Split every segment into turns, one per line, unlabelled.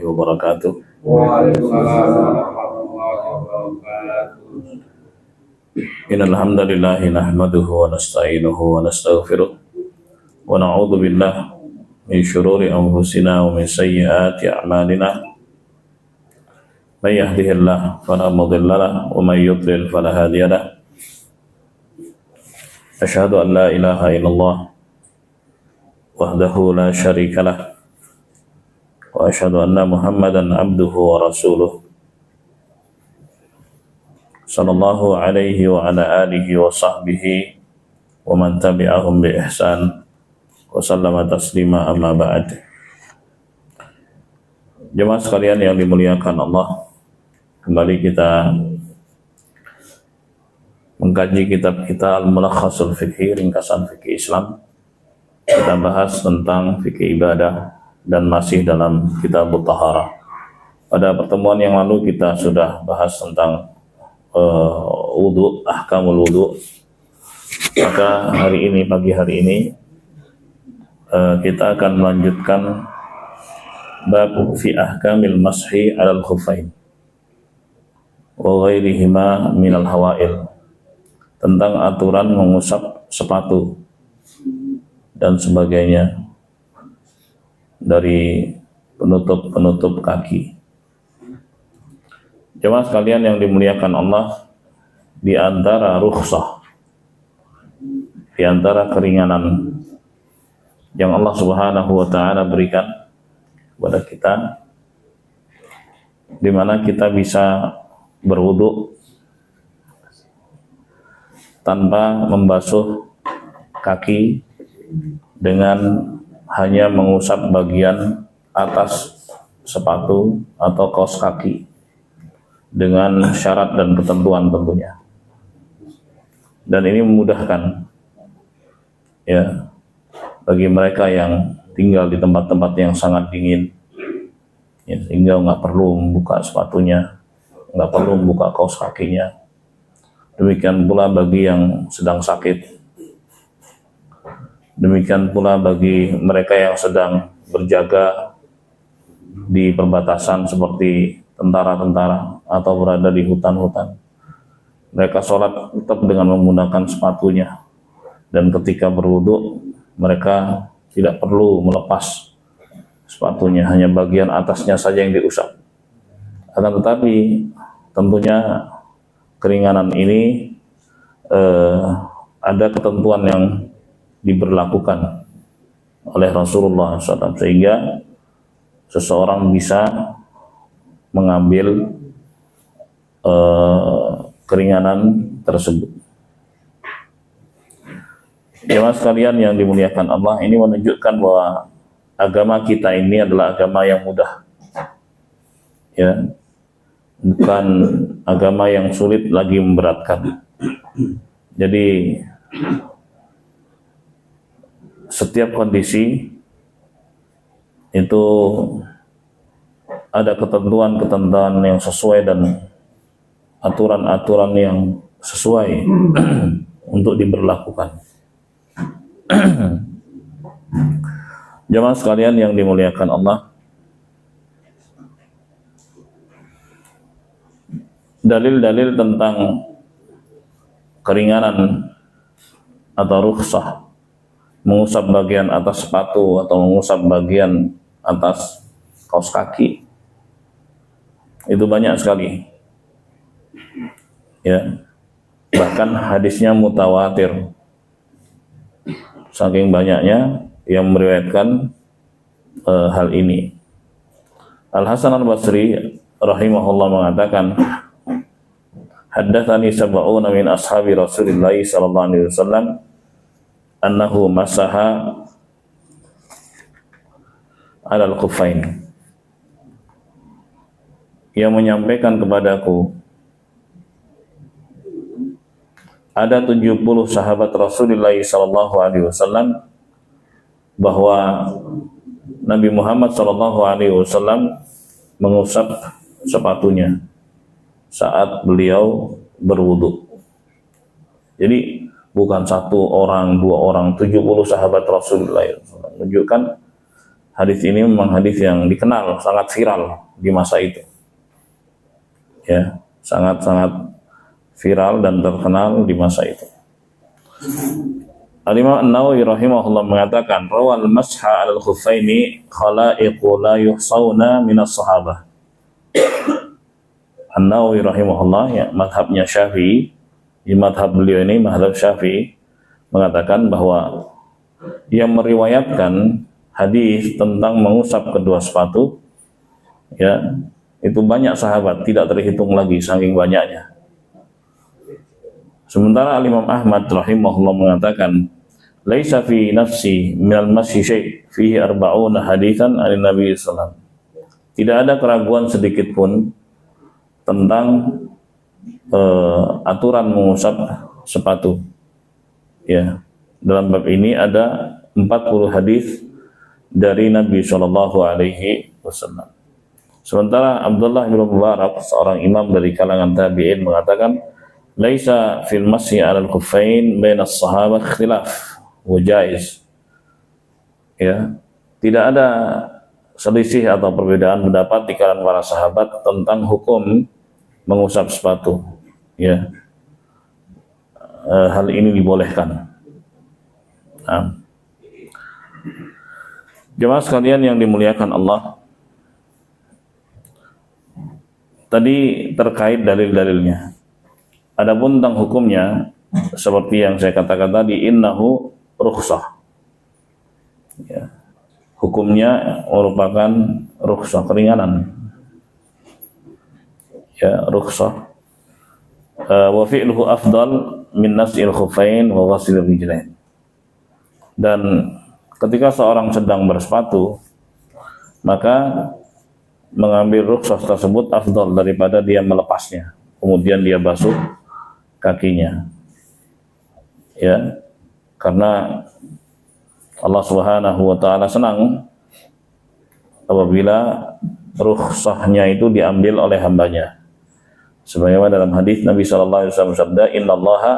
wabarakatuh.
Waalaikumsalam warahmatullahi wabarakatuh.
Innal hamdalillah nahmaduhu wa nasta'inuhu wa nastaghfiruh wa na'udzu billahi min shururi anfusina wa min sayyiati a'malina. May yahdihillahu fala mudilla lahu wa may yudlil fala hadiya lahu. Asyhadu an la ilaha illallah wahdahu la syarika lahu wa asyhadu anna Muhammadan abduhu wa rasuluh sallallahu alaihi wa ala alihi wa sahbihi wa man tabi'ahum bi ihsan wa sallama taslima amma ba'd. Jemaah sekalian yang dimuliakan Allah, kembali kita mengkaji kitab kita Al-Mulakhasul Fiqhi, ringkasan fikih Islam. Kita bahas tentang fikih ibadah dan masih dalam kitab Taharah. Pada pertemuan yang lalu kita sudah bahas tentang wudu, ahkamul wudu. Maka hari ini, pagi hari ini kita akan melanjutkan bab fi ahkamil mashi 'alal khuffain wa ghairihima minal hawail, tentang aturan mengusap sepatu dan sebagainya dari penutup kaki. Jemaah sekalian yang dimuliakan Allah, di antara rukhsah, di antara keringanan yang Allah Subhanahu wa taala berikan kepada kita, di mana kita bisa berwudu tanpa membasuh kaki dengan hanya mengusap bagian atas sepatu atau kaos kaki dengan syarat dan ketentuan tentunya. Dan ini memudahkan ya bagi mereka yang tinggal di tempat-tempat yang sangat dingin, ya, sehingga nggak perlu membuka sepatunya, nggak perlu membuka kaos kakinya. Demikian pula bagi yang sedang sakit. Demikian pula bagi mereka yang sedang berjaga di perbatasan seperti tentara-tentara atau berada di hutan-hutan. Mereka sholat tetap dengan menggunakan sepatunya. Dan ketika berwudu, mereka tidak perlu melepas sepatunya, hanya bagian atasnya saja yang diusap. Akan tetapi tentunya keringanan ini ada ketentuan yang diberlakukan oleh Rasulullah SAW, sehingga seseorang bisa mengambil keringanan tersebut. Jemaah sekalian yang dimuliakan Allah, ini menunjukkan bahwa agama kita ini adalah agama yang mudah, ya, bukan agama yang sulit lagi memberatkan. Jadi setiap kondisi itu ada ketentuan-ketentuan yang sesuai dan aturan-aturan yang sesuai untuk diberlakukan. Jemaah sekalian yang dimuliakan Allah, dalil-dalil tentang keringanan atau rukhsah mengusap bagian atas sepatu atau mengusap bagian atas kaos kaki itu banyak sekali, ya, bahkan hadisnya mutawatir, saking banyaknya yang meriwayatkan hal ini. Al-Hasan Al-Basri rahimahullah mengatakan, haddatsani sab'una min ashabi Rasulillah sallallahu alaihi wasallam annahu masaha 'alal khuffain. Yang menyampaikan kepadaku, ada 70 sahabat Rasulullah sallallahu alaihi wasallam bahwa Nabi Muhammad sallallahu alaihi wasallam mengusap sepatunya saat beliau berwudu. Jadi bukan satu orang, dua orang, 70 sahabat Rasulullah. Menunjukkan hadis ini memang hadis yang dikenal, sangat viral di masa itu. Ya, sangat-sangat viral dan terkenal di masa itu. Al-Imam An-Nawawi rahimahullah mengatakan, rawal masha 'alal khuffaini khalaiqu la yuhsauna minas sahabah. An-Nawawi rahimahullah, ya, madhabnya Syafi'i, di madhab beliau ini madhab Syafi'i, mengatakan bahwa yang meriwayatkan hadis tentang mengusap kedua sepatu, ya, itu banyak sahabat, tidak terhitung lagi saking banyaknya. Sementara Al-Imam Ahmad rahimahullah mengatakan, laisa fi nafsi minal masyi syai' fihi arba'una haditsan an Nabi sallallahu alaihi wasallam. Tidak ada keraguan sedikit pun tentang aturan mengusap sepatu. Ya, dalam bab ini ada 40 hadis dari Nabi sallallahu alaihi wasallam. Sementara Abdullah bin Mubarak, seorang imam dari kalangan tabi'in, mengatakan, laisa fil masyi 'alal khuffain baina as-sahabah ikhtilaf wa jaiz. Ya, tidak ada selisih atau perbedaan pendapat di kalangan para sahabat tentang hukum mengusap sepatu. Ya, hal ini dibolehkan. Nah, jemaah sekalian yang dimuliakan Allah, tadi terkait dalil-dalilnya. Adapun tentang hukumnya, seperti yang saya katakan tadi, innahu rukhsah. Ya, hukumnya merupakan rukhsah, keringanan. Ya, rukhsah. Wa fi'luhu afdal min nas'il khuffain wa ghasil rijlain. Dan ketika seorang sedang bersepatu, maka mengambil rukhsah tersebut afdal daripada dia melepasnya, kemudian dia basuh kakinya. Ya, karena Allah Subhanahu wa taala senang apabila rukhsahnya itu diambil oleh hambanya. Sebagaimana dalam hadis Nabi sallallahu alaihi wasallam bersabda, "Innallaha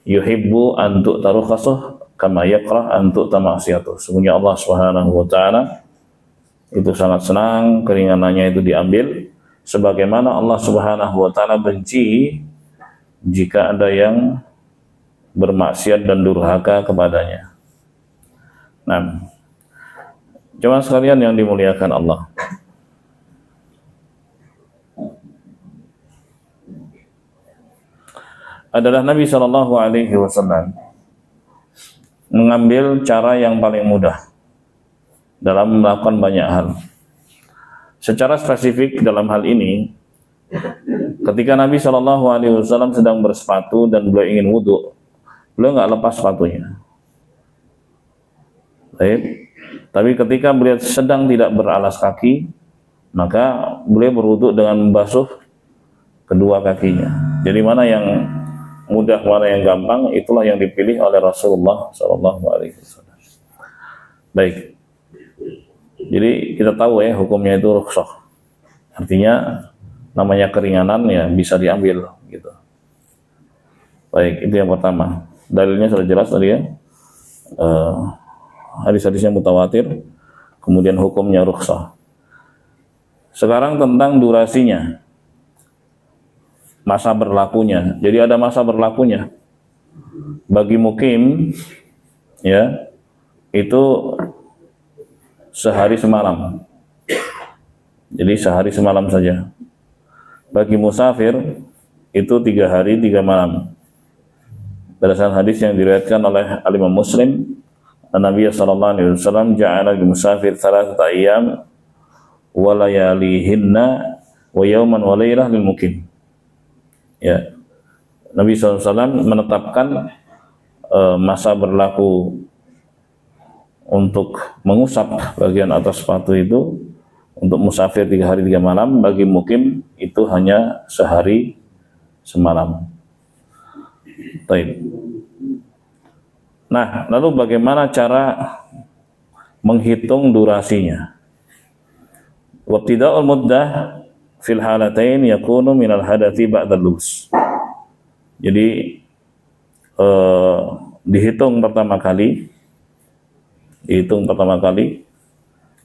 yuhibbu an tu'ta rukhsah kama yakrah an tu'ta ma'siyatuh." Sesungguhnya Allah Subhanahu wa taala itu sangat senang keringanannya itu diambil, sebagaimana Allah Subhanahu wa taala benci jika ada yang bermaksiat dan durhaka kepadanya. Nah, jemaah sekalian yang dimuliakan Allah, adalah Nabi Shallallahu Alaihi Wasallam mengambil cara yang paling mudah dalam melakukan banyak hal. Secara spesifik dalam hal ini, ketika Nabi Shallallahu Alaihi Wasallam sedang bersepatu dan beliau ingin wudhu, beliau nggak lepas sepatunya. Baik. Tapi ketika beliau sedang tidak beralas kaki, maka beliau berwudhu dengan membasuh kedua kakinya. Jadi mana yang mudah, mana yang gampang, itulah yang dipilih oleh Rasulullah Shallallahu Alaihi Wasallam. Baik. Jadi kita tahu ya, hukumnya itu rukhsah. Artinya namanya keringanan ya bisa diambil gitu. Baik, itu yang pertama. Dalilnya sudah jelas tadi ya. Hadis-hadisnya mutawatir. Kemudian hukumnya rukhsah. Sekarang tentang durasinya, masa berlakunya. Jadi ada masa berlakunya. Bagi mukim ya, itu sehari semalam. Jadi sehari semalam saja. Bagi musafir itu 3 hari 3 malam. Berdasarkan hadis yang diriwayatkan oleh Al-Imam Muslim, Nabi sallallahu alaihi wasallam ja'ala al-musafir 3 ayyam wa layalihinna wa yawman wa lailah lil mukim. Ya. Nabi SAW menetapkan masa berlaku untuk mengusap bagian atas sepatu itu untuk musafir 3 hari 3 malam, bagi mukim itu hanya sehari semalam. Baik. Nah, lalu bagaimana cara menghitung durasinya? Wabtida'ul muddah fil halatain yakunu minal hadathi ba'dal lubs. Jadi dihitung pertama kali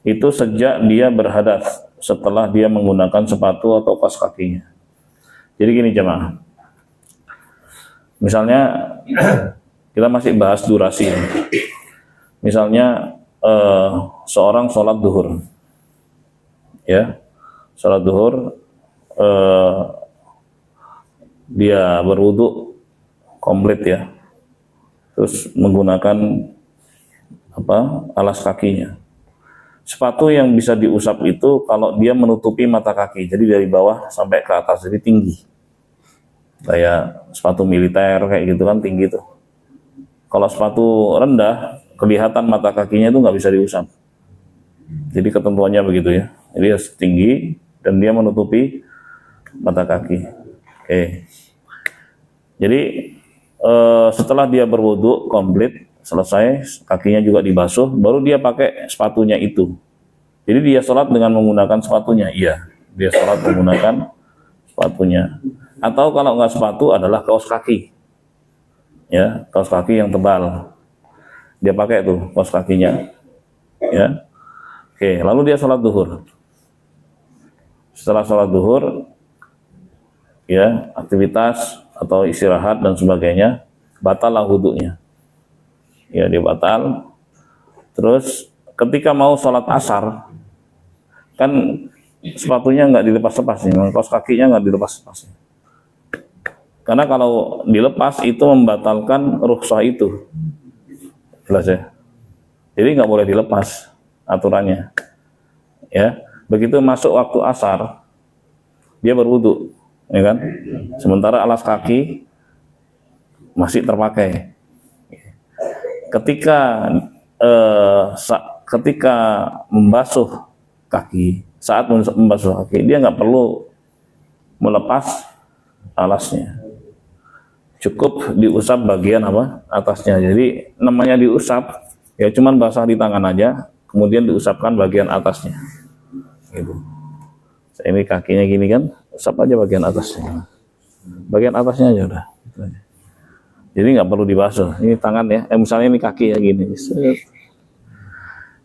itu sejak dia berhadas, setelah dia menggunakan sepatu atau kaos kakinya. Jadi gini jemaah, misalnya kita masih bahas durasi. Misalnya seorang sholat duhur, ya, sholat duhur, dia berwudu komplit ya, terus menggunakan alas kakinya. Sepatu yang bisa diusap itu kalau dia menutupi mata kaki, jadi dari bawah sampai ke atas, jadi tinggi. Kayak sepatu militer kayak gitu kan, tinggi tuh. Kalau sepatu rendah, kelihatan mata kakinya itu nggak bisa diusap. Jadi ketentuannya begitu ya. Jadi harus tinggi dan dia menutupi mata kaki. Oke. Jadi setelah dia berwudu komplit, selesai, kakinya juga dibasuh, baru dia pakai sepatunya itu. Jadi dia sholat dengan menggunakan sepatunya. Iya, dia sholat menggunakan sepatunya. Atau kalau nggak sepatu adalah kaos kaki. Ya, kaos kaki yang tebal. Dia pakai tuh kaos kakinya. Ya. Oke, lalu dia sholat duhur. Setelah sholat duhur, ya, aktivitas atau istirahat dan sebagainya, batallah wudunya. Ya, dia batal. Terus ketika mau sholat asar, kan sepatunya nggak dilepas-lepas nih, kaos kakinya nggak dilepas-lepas. Karena kalau dilepas itu membatalkan rukhsah itu, jelas ya. Jadi nggak boleh dilepas aturannya. Ya, begitu masuk waktu asar, dia berwudu, ya kan? Sementara alas kaki masih terpakai. Ketika membasuh kaki, saat membasuh kaki, dia nggak perlu melepas alasnya, cukup diusap bagian atasnya. Jadi namanya diusap ya cuman basah di tangan aja, kemudian diusapkan bagian atasnya gitu. Ini kakinya gini kan, usap aja bagian atasnya, bagian atasnya aja udah gitu aja. Jadi nggak perlu dibasuh. Ini tangan ya, misalnya ini kaki ya gini.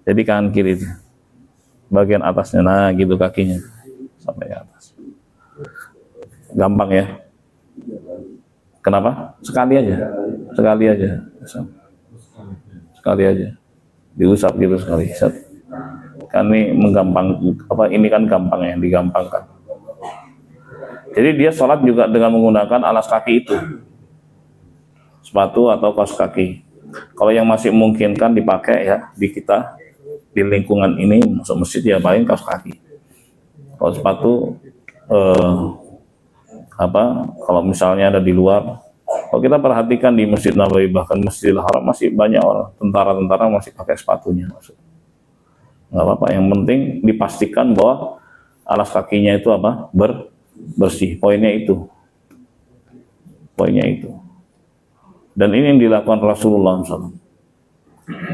Jadi kanan kiri itu. Bagian atasnya, nah gitu kakinya sampai ke atas. Gampang ya. Kenapa? Sekali aja. Sekali aja. Sekali aja. Diusap gitu sekali. Kan ini menggampang, ini kan gampang ya, digampangkan. Jadi dia sholat juga dengan menggunakan alas kaki itu. Sepatu atau kaos kaki. Kalau yang masih memungkinkan dipakai ya di kita di lingkungan ini masuk masjid ya paling kaos kaki. Kalau sepatu kalau misalnya ada di luar, kalau kita perhatikan di Masjid Nabawi bahkan Masjidil Haram masih banyak orang tentara-tentara masih pakai sepatunya. Nggak apa-apa, yang penting dipastikan bahwa alas kakinya itu bersih. Poinnya itu. Dan ini yang dilakukan Rasulullah SAW.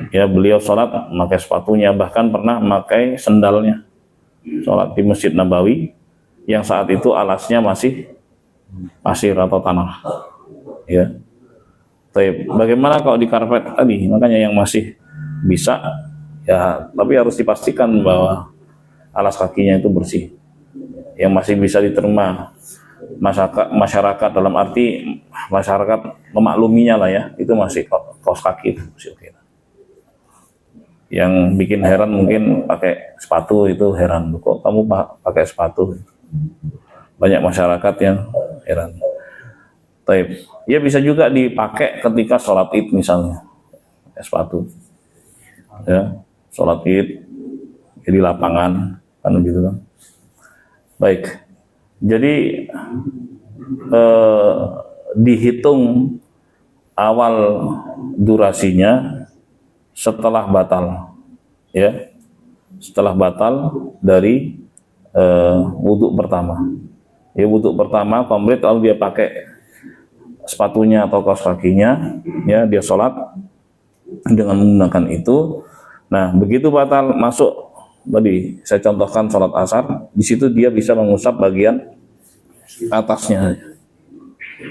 Ya, beliau sholat memakai sepatunya, bahkan pernah memakai sendalnya. Sholat di Masjid Nabawi, yang saat itu alasnya masih pasir atau tanah. Ya. Tapi bagaimana kalau di karpet tadi? Makanya yang masih bisa, ya, tapi harus dipastikan bahwa alas kakinya itu bersih. Yang masih bisa diterima masyarakat dalam arti masyarakat memakluminya lah ya, itu masih kaos kaki itu masih oke. Yang bikin heran mungkin pakai sepatu itu heran, kok kamu pakai sepatu? Banyak masyarakat yang heran. Tapi ya bisa juga dipakai ketika sholat id misalnya, sepatu. Ya, sholat id jadi lapangan kan begitu kan. Baik. Jadi dihitung awal durasinya setelah batal, ya, setelah batal dari wudhu pertama. Ya, wudhu pertama komplit lalu dia pakai sepatunya atau kaos kakinya, ya, dia sholat dengan menggunakan itu. Nah, begitu batal masuk. Tadi saya contohkan sholat asar, di situ dia bisa mengusap bagian atasnya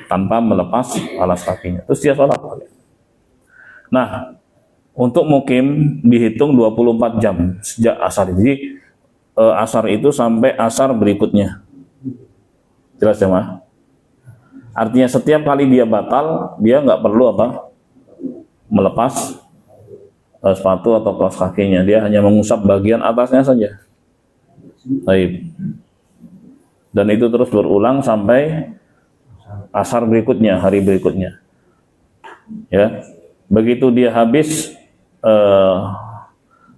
tanpa melepas alas kakinya. Terus dia sholat. Nah, Untuk mukim dihitung 24 jam sejak asar. Jadi asar itu sampai asar berikutnya. Jelas ya, Mas? Artinya setiap kali dia batal, dia nggak perlu apa? Melepas sepatu atau kaos kakinya. Dia hanya mengusap bagian atasnya saja. Baik. Dan itu terus berulang sampai asar berikutnya, hari berikutnya. Ya. Begitu dia habis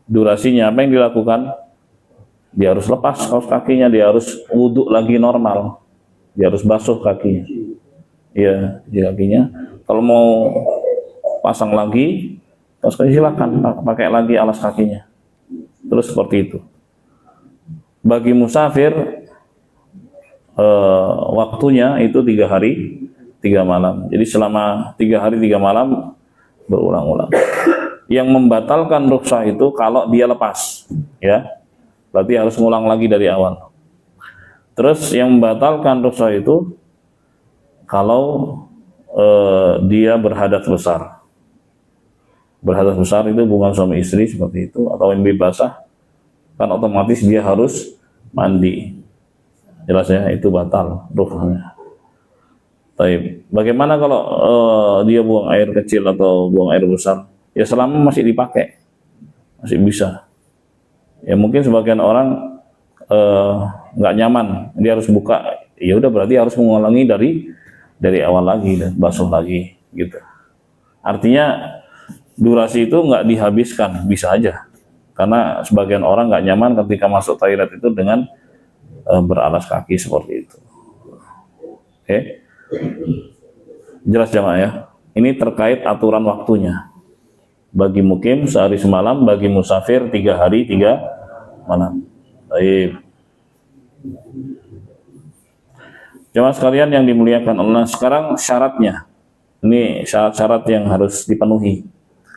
durasinya, apa yang dilakukan? Dia harus lepas kaos kakinya, dia harus wudhu lagi normal, dia harus basuh kakinya. Iya, di kakinya. Kalau mau pasang lagi kaos kaki, silakan pakai lagi alas kakinya. Terus seperti itu. Bagi musafir waktunya itu 3 hari 3 malam. Jadi selama 3 hari 3 malam berulang-ulang. Yang membatalkan rukhsah itu kalau dia lepas, ya, berarti harus ngulang lagi dari awal. Terus yang membatalkan rukhsah itu kalau dia berhadas besar. Berhadas besar itu hubungan suami istri seperti itu, atau mimpi basah, kan otomatis dia harus mandi. Jelas ya, itu batal rukhsahnya. Baik. Bagaimana kalau dia buang air kecil atau buang air besar? Ya selama masih dipakai, masih bisa. Ya mungkin sebagian orang nggak nyaman, dia harus buka. Ya udah, berarti harus mengulangi dari awal lagi dan basuh lagi, gitu. Artinya durasi itu nggak dihabiskan, bisa aja. Karena sebagian orang nggak nyaman ketika masuk toilet itu dengan beralas kaki seperti itu. Oke. Jelas jamaah ya. Ini terkait aturan waktunya. Bagi mukim sehari semalam, bagi musafir 3 hari 3 malam. Baik. Jamaah sekalian yang dimuliakan Allah, sekarang syaratnya. Ini syarat-syarat yang harus dipenuhi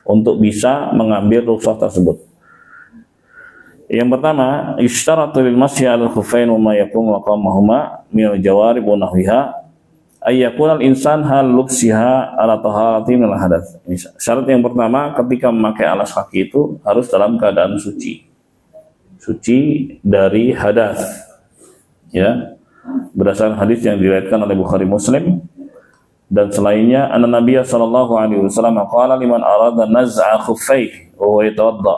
untuk bisa mengambil rukhsah tersebut. Yang pertama, isyaratul masyi 'alal khuffain wa ma yakun maqamahuma min al-jawarib wa nahwiha ayyakunal insan hal lubsiha ala taharati minal hadath. Syarat yang pertama, ketika memakai alas kaki itu harus dalam keadaan suci. Suci dari hadas. Ya. Berdasarkan hadis yang diriwayatkan oleh Bukhari Muslim dan selainnya, anna Nabiya sallallahu alaihi wasallam qala liman arada naz'a khuffaihi wa huwa yatawadda.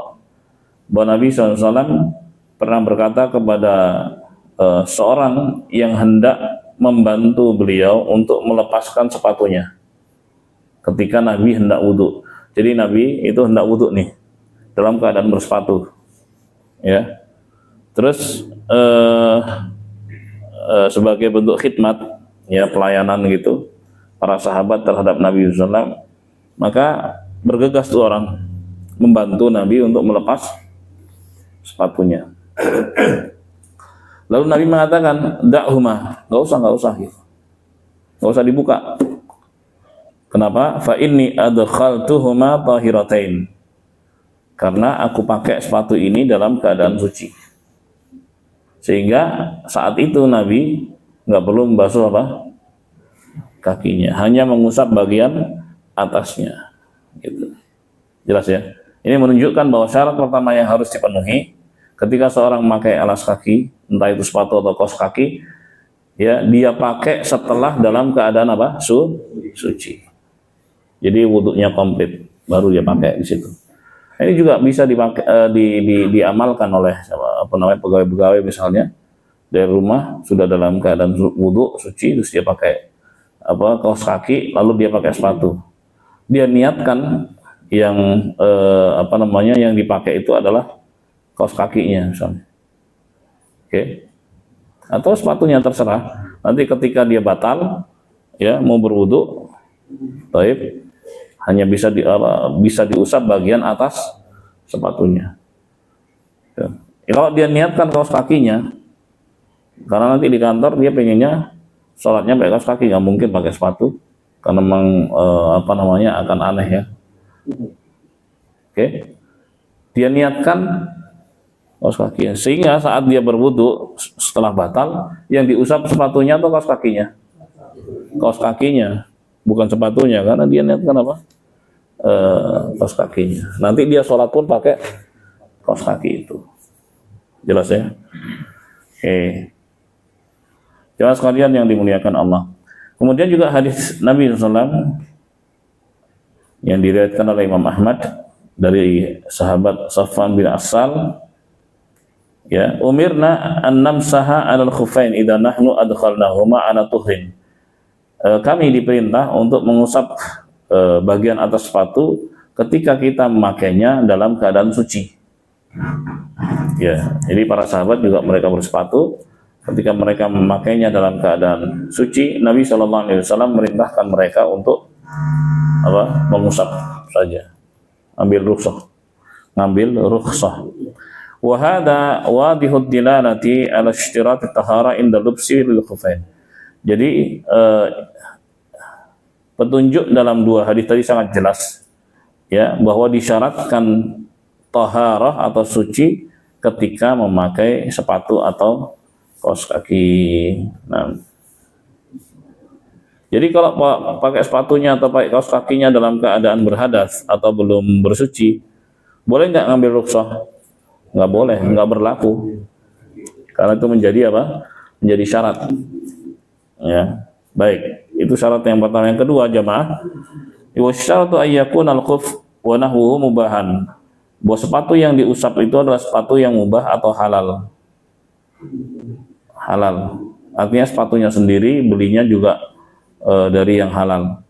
Bahwa Nabi SAW pernah berkata kepada seorang yang hendak membantu beliau untuk melepaskan sepatunya ketika Nabi hendak wudhu. Jadi Nabi itu hendak wudhu nih dalam keadaan bersepatu, ya. Terus sebagai bentuk khidmat, ya, pelayanan gitu para sahabat terhadap Nabi SAW, maka bergegas tuh orang membantu Nabi untuk melepas sepatunya. Lalu Nabi mengatakan, da'huma, nggak usah gitu. Nggak usah dibuka. Kenapa? Fa inni adkhaltuhuma tahiratain. Karena aku pakai sepatu ini dalam keadaan suci. Sehingga saat itu Nabi nggak perlu membasuh apa? Kakinya, hanya mengusap bagian atasnya. Gitu. Jelas ya? Ini menunjukkan bahwa syarat pertama yang harus dipenuhi ketika seorang memakai alas kaki, entah itu sepatu atau kaos kaki, ya, dia pakai setelah dalam keadaan apa? Suci. Jadi wudhunya komplit, baru dia pakai di situ. Ini juga bisa dipakai, diamalkan oleh pegawai-pegawai misalnya dari rumah sudah dalam keadaan wudhu suci, terus dia pakai kaos kaki, lalu dia pakai sepatu. Dia niatkan yang yang dipakai itu adalah kaos kakinya misalnya. Oke. Atau sepatunya, terserah. Nanti ketika dia batal, ya, mau berwudu, baik, hanya bisa diusap bagian atas sepatunya. Ya. Kalau dia niatkan kaos kakinya, karena nanti di kantor dia pengennya sholatnya pakai kaos kaki, nggak mungkin pakai sepatu, karena memang akan aneh, ya. Oke. Dia niatkan kaos kakinya, sehingga saat dia berwudu setelah batal, yang diusap sepatunya atau kaos kakinya? Kaos kakinya, bukan sepatunya, karena dia niatkan apa? kaos kakinya. Nanti dia sholat pun pakai kaos kaki itu. Jelas ya? Oke. Jemaah sekalian yang dimuliakan Allah. Kemudian juga hadis Nabi SAW yang diriwayatkan oleh Imam Ahmad dari sahabat Safwan bin Asal, ya, umirna an namsaha 'alal khuffain idza nahnu adkhalnahuma 'ala tuhrin. Kami diperintah untuk mengusap bagian atas sepatu ketika kita memakainya dalam keadaan suci. Ya, jadi para sahabat juga mereka bersepatu ketika mereka memakainya dalam keadaan suci. Nabi SAW merintahkan mereka untuk mengusap saja, ngambil rukhsah. Wa hadza wadihud dilalati ala ishtirat at-tahara inda lubsi lil khuffain. Jadi petunjuk dalam dua hadis tadi sangat jelas, ya, bahwa disyaratkan taharah atau suci ketika memakai sepatu atau kaos kaki. Nah, jadi kalau pakai sepatunya atau pakai kaos kakinya dalam keadaan berhadas atau belum bersuci, boleh nggak ngambil rukhsah? Nggak boleh, nggak berlaku. Karena itu menjadi apa? Menjadi syarat. Ya, baik. Itu syarat yang pertama. Yang kedua, jamaah, wasyaratu ayyakun al-khuf wa nahwuhu mubahan. Bahwa sepatu yang diusap itu adalah sepatu yang mubah atau halal. Halal. Artinya sepatunya sendiri, belinya juga dari yang halal.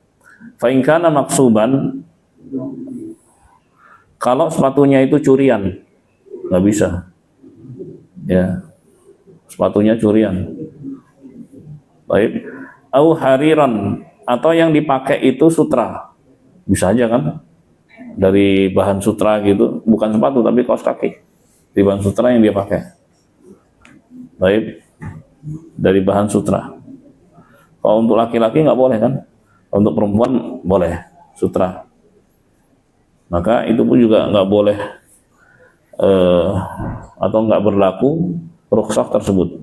Fa in kana maksuban, kalau sepatunya itu curian, nggak bisa. Ya, sepatunya curian. Baik. Au hariran, atau yang dipakai itu sutra, bisa aja kan? Dari bahan sutra gitu, bukan sepatu tapi kaos kaki. Di bahan sutra yang dia pakai. Baik. Dari bahan sutra. Kalau untuk laki-laki nggak boleh kan? Untuk perempuan boleh sutra. Maka itu pun juga nggak boleh atau nggak berlaku rukhsah tersebut.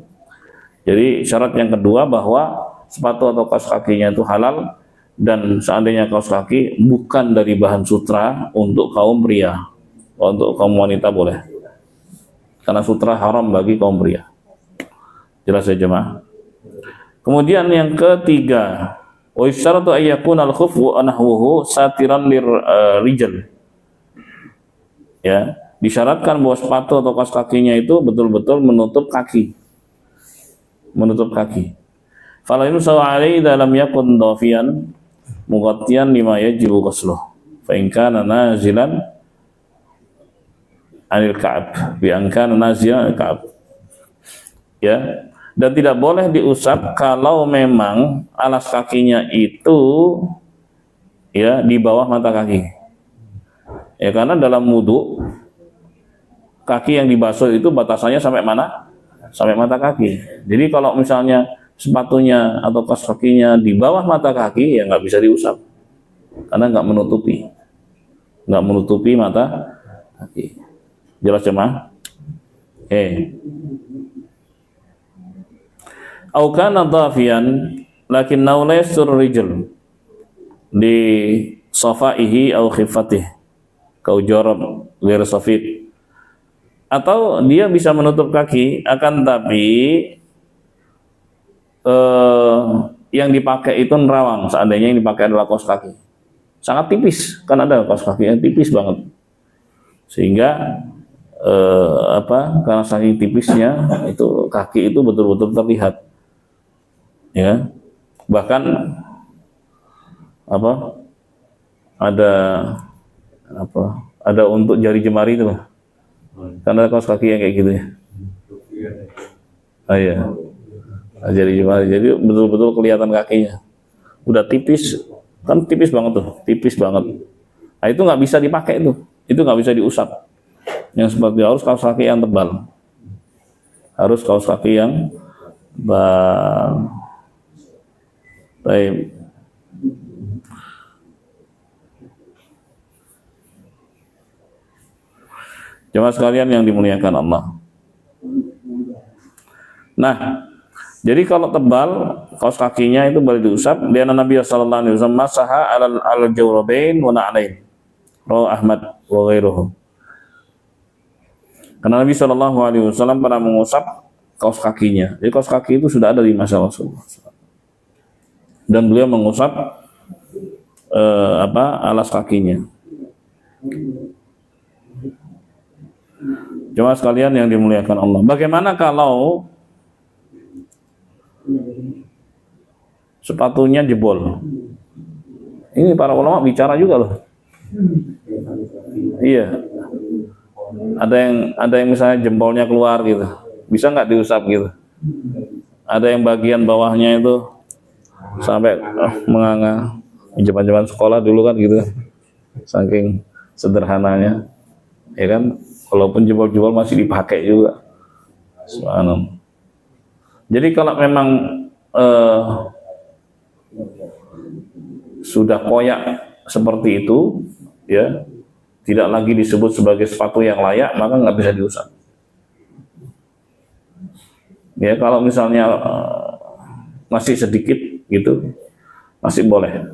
Jadi syarat yang kedua bahwa sepatu atau kaos kakinya itu halal, dan seandainya kaos kaki bukan dari bahan sutra untuk kaum pria. Untuk kaum wanita boleh. Karena sutra haram bagi kaum pria. Jelas ya jemaah? Kemudian yang ketiga, wa isyaratu ayyakuna al-khuffu anahwuhu satiran rijal. Ya, disyaratkan bahwa sepatu atau kaos kakinya itu betul-betul menutup kaki. Menutup kaki. Fala yusaw alaihi dalam yakun dafiyan mughatiyan lima yajibu ghusluh. Fa in kana nazilan anil ka'ab, bi an kana nazilan anil ka'ab. Ya. Dan tidak boleh diusap kalau memang alas kakinya itu, ya, di bawah mata kaki. Ya, karena dalam wudu kaki yang dibasuh itu batasannya sampai mana? Sampai mata kaki. Jadi kalau misalnya sepatunya atau kaos kakinya di bawah mata kaki, ya nggak bisa diusap karena nggak menutupi mata kaki. Jelas jemaah? Au kana dhafiyan lakinnahu la yastur rijal li safaihi au khifatih kau jorab ghair safid, atau dia bisa menutup kaki akan tapi yang dipakai itu nerawang, seandainya yang dipakai adalah kaos kaki sangat tipis, kan ada kaos kaki yang tipis banget sehingga karena saking tipisnya itu kaki itu betul-betul terlihat. Ya, bahkan ada untuk jari jemari itu loh, karena kaos kaki yang kayak gitu ya. Iya, jari jemari, jadi betul-betul kelihatan kakinya. Udah tipis, kan tipis banget tuh, tipis banget. Nah, itu nggak bisa dipakai itu nggak bisa diusap. Yang seperti harus kaos kaki yang tebal, harus kaos kaki yang tebal. Baik. Jemaah sekalian yang dimuliakan Allah. Nah, jadi kalau tebal kaos kakinya itu boleh diusap. Dia Nabi sallallahu alaihi wasallam masaha al-jawrabain wa na'alain. Rawahu Ahmad wa ghairuhu. Karena Nabi SAW pernah mengusap kaos kakinya. Jadi kaos kaki itu sudah ada di masa Rasulullah. Dan beliau mengusap alas kakinya. Jemaah sekalian yang dimuliakan Allah. Bagaimana kalau sepatunya jebol? Ini para ulama bicara juga loh. Iya. Ada yang misalnya jempolnya keluar gitu, bisa nggak diusap gitu? Ada yang bagian bawahnya itu sampai menganga. Zaman-zaman sekolah dulu kan gitu, saking sederhananya, ya kan? Walaupun jebol-jebol masih dipakai juga. Subhanallah. Jadi kalau memang sudah koyak seperti itu, ya, tidak lagi disebut sebagai sepatu yang layak, maka nggak bisa diusap. Ya, kalau misalnya masih sedikit gitu, masih boleh.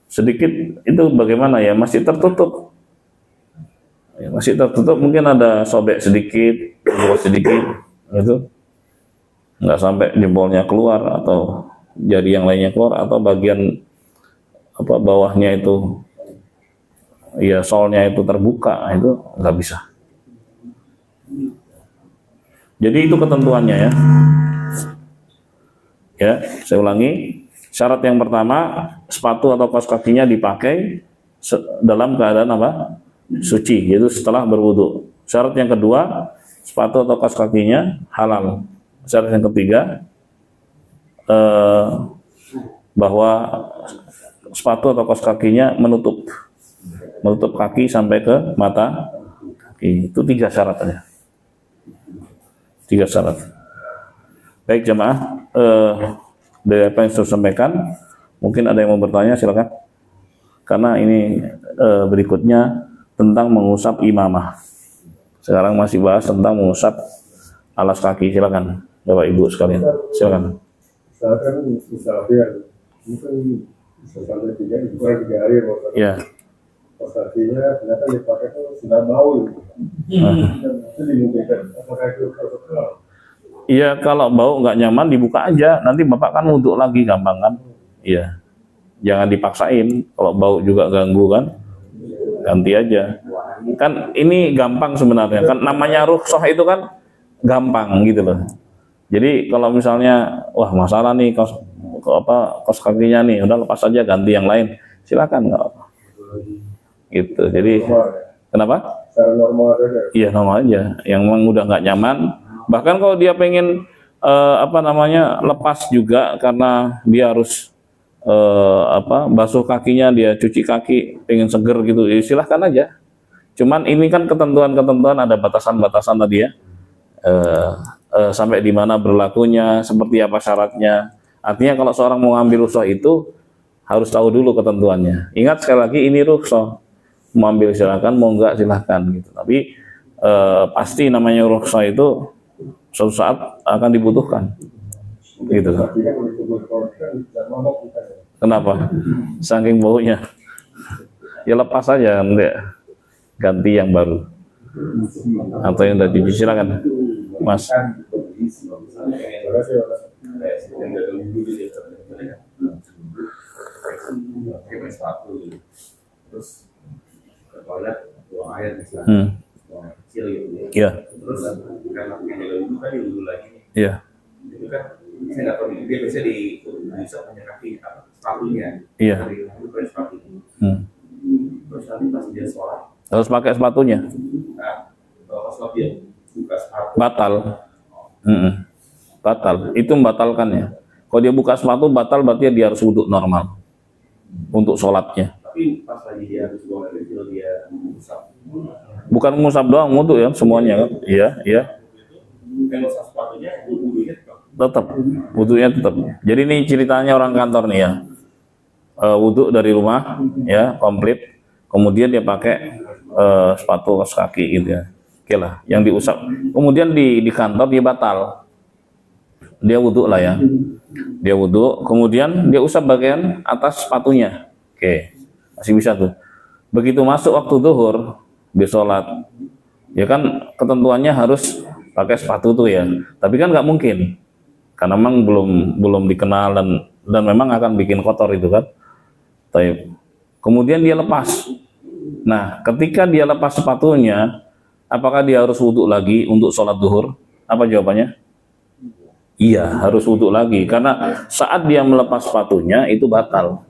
Sedikit itu bagaimana ya? Masih tertutup. Ya, masih tertutup, mungkin ada sobek sedikit, sedikit, gitu. Nggak sampai jempolnya keluar atau jari yang lainnya keluar atau bagian bawahnya itu, ya solnya itu terbuka, itu nggak bisa. Jadi itu ketentuannya ya. Ya, saya ulangi. Syarat yang pertama, sepatu atau kaos kakinya dipakai dalam keadaan apa? Suci, yaitu setelah berwudu. Syarat yang kedua, sepatu atau kaos kakinya halal. Syarat yang ketiga, bahwa sepatu atau kaos kakinya menutup kaki sampai ke mata kaki. Itu 3 syarat aja. 3 syarat. Baik jemaah, dari apa yang saya sampaikan, mungkin ada yang mau bertanya, silakan. Karena ini berikutnya tentang mengusap imamah. Sekarang masih bahas tentang mengusap alas kaki. Silakan, Bapak Ibu sekalian. Silakan.
Misalnya mungkin bisa sampai 3 hari
Ya.
pas kakinya ternyata dipakai itu sudah bau itu dimungkinkan apakah itu protokol?
Iya, kalau bau nggak nyaman dibuka aja. Nanti Bapak kan wudhu lagi, gampang kan? Iya. Jangan dipaksain. Kalau bau juga ganggu kan? Ganti aja. Kan ini gampang sebenarnya. Kan namanya rukhsah itu kan gampang gitu loh. Jadi kalau misalnya wah masalah nih kaos kakinya nih, udah lepas aja, ganti yang lain. Silakan, nggak apa. Gitu. Jadi kenapa?
Secara normal saja.
Iya, normal aja. Yang memang udah nggak nyaman. Bahkan kalau dia pengen lepas juga karena dia harus basuh kakinya, dia cuci kaki, pengen seger gitu, ya silahkan aja. Cuman ini kan ketentuan-ketentuan, ada batasan-batasan tadi ya. Sampai di mana berlakunya, seperti apa syaratnya. Artinya kalau seorang mau ngambil rukhsah itu harus tahu dulu ketentuannya. Ingat sekali lagi, ini rukhsah. Mau ambil silakan, mau enggak silahkan gitu. Tapi pasti namanya rukhsah itu suatu saat akan dibutuhkan. Gitu. Kenapa? Saking baunya. Ya lepas aja, nanti ganti yang baru. Atau yang udah dicuci, silakan, Mas.
Terus ke toilet buang air misalnya, buang air kecil gitu ya.
Iya.
Terus karena pengen dulu kan dulu lagi nih.
Iya.
Itu kan saya nggak tahu dia biasanya bisa punya kaki sepatunya.
Iya.
Itu kan sepatunya. Terus nanti pas dia sholat.
Harus pakai sepatunya.
Nah, kalau sholat dia buka sepatu.
Batal. Batal. Itu membatalkan ya. Kalau dia buka sepatu batal, berarti dia harus wudhu normal untuk sholatnya.
Tapi pas lagi dia habis buang air kecil dia mengusap.
Bukan mengusap doang, wudhu ya semuanya kan? Iya, iya.
Kalau sepatunya wudhunya
Tetap, wudhunya tetap. Jadi ini ceritanya orang kantor nih ya. Wudhu dari rumah ya komplit. Kemudian dia pakai sepatu kaos kaki gitu ya. Oke lah, yang diusap. Kemudian di kantor dia batal. Dia wudhu lah ya. Dia wudhu, kemudian dia usap bagian atas sepatunya. Oke, masih bisa tuh. Begitu masuk waktu zuhur, dia sholat, ya kan ketentuannya harus pakai sepatu tuh ya. Tapi kan nggak mungkin, karena memang belum dikenal dan memang akan bikin kotor itu kan. Tapi kemudian dia lepas. Nah, ketika dia lepas sepatunya, apakah dia harus wudhu lagi untuk sholat zuhur? Apa jawabannya? Iya, harus wudhu lagi, karena saat dia melepas sepatunya itu batal.